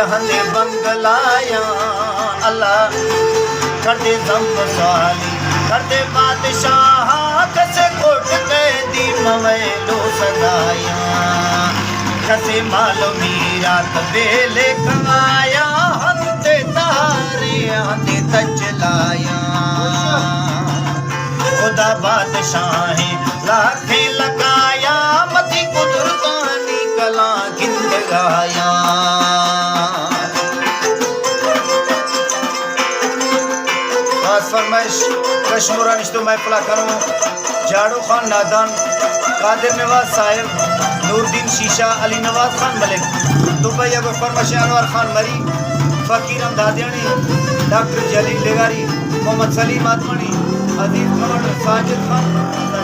हंदे बंगलाया अल्लाह करते जम्ब साली करते बादशाह कसे कोट कैदी मवेलो सदाया कसे मालो मीरा तबेले कमाया हंदे तारे हंदे तचलाया खुदा बादशाह लाखे लगाया मती कुदरतानी कला गिंद गाया फरमाइश कश्मीरा निश्तो महफिला करूँ जाड़ो खान नादान कादिर नवाज साहिब नूरदीन शीशा अली नवाज खान मलिक दुबई अबू फरमाइश अनवर खान मरी फ़कीर अमदादियानी डॉक्टर जलील लेगारी मोहम्मद सलीम आदमनी अजीज खमर साजिद खान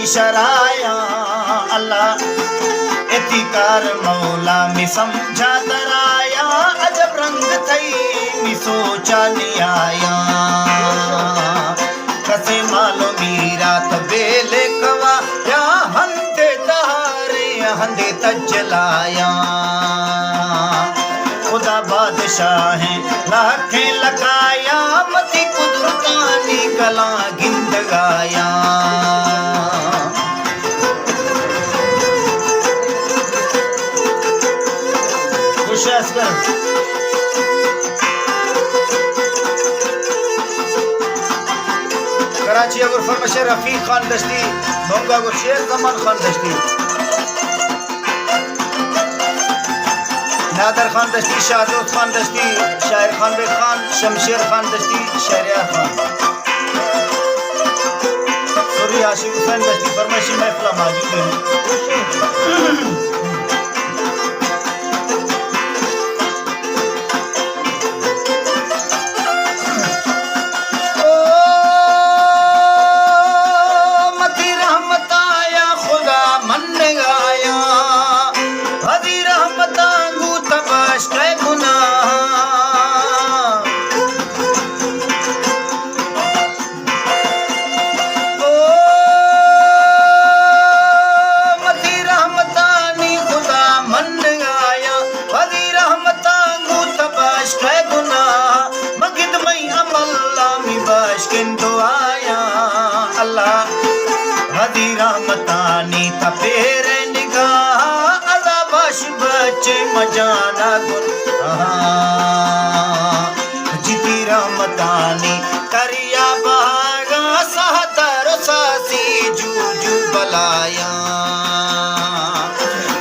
शराया अल्लाह एतिकार मौला में समझा दराया अजब रंग थई मी सोचा नहीं आया कसे मालो मीरा तबेले कवा या हंदे तारे हंदे तजलाया खुदा बादशाह लाखे लगाया मती कुदरतानी कला गिंद गाया कराची अगर फरमाशे रफीक खान दश्ती मोंगा को शेर जमान खान दश्ती नादर खान दश्ती शाहजोत खान दश्ती शायर खान बेग खान शमशेर खान दश्ती शहरियार खान सूरी आशिक हुसैन दश्ती फरमाइशी महफिल मौजूद है रहमतानी तपेर निगाह अज़ाबाश बचे मजाना गुन जिती रहमतानी करिया बागा सहतर सासी जूजू बलाया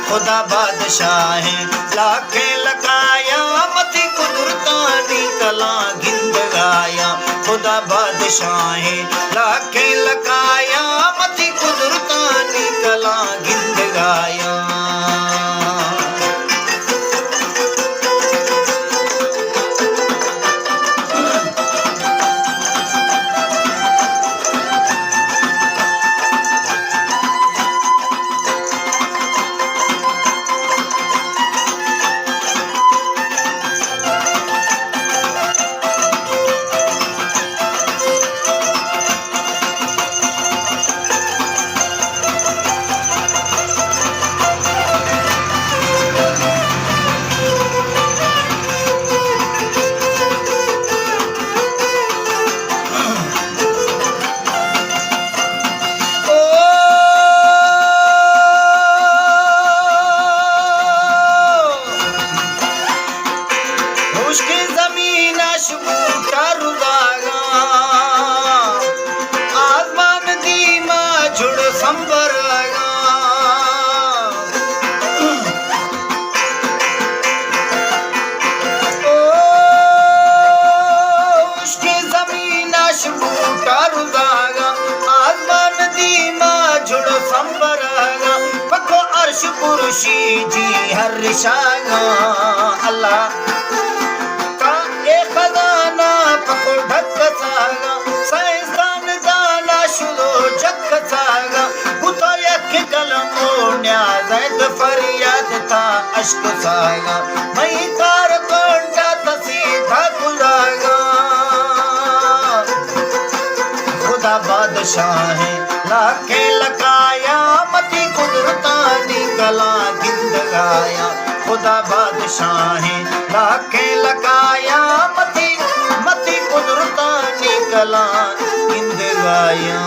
खुदा बादशाह लाखे लगाया मती कुदरतानी कला गिंद गाया खुदा बादशाह लाखे लगाया मती कुदरतानी कला गिंद गाया पुरुषी जी हर शागा अल्लाह का एक खजाना पकड़ ढक सागा साइंसदान दाना शुलो जग सागा बुता यक कलम ओण्या जैद फरियाद था अश्क सागा मई कार कोंटा तसीधा गुजागा खुदा बादशाह है लाके लकाया मती कुदरतानी कला गिंदगाया खुदा बादशाह है लाके लकाया मती कुदरतानी कला गिंदगाया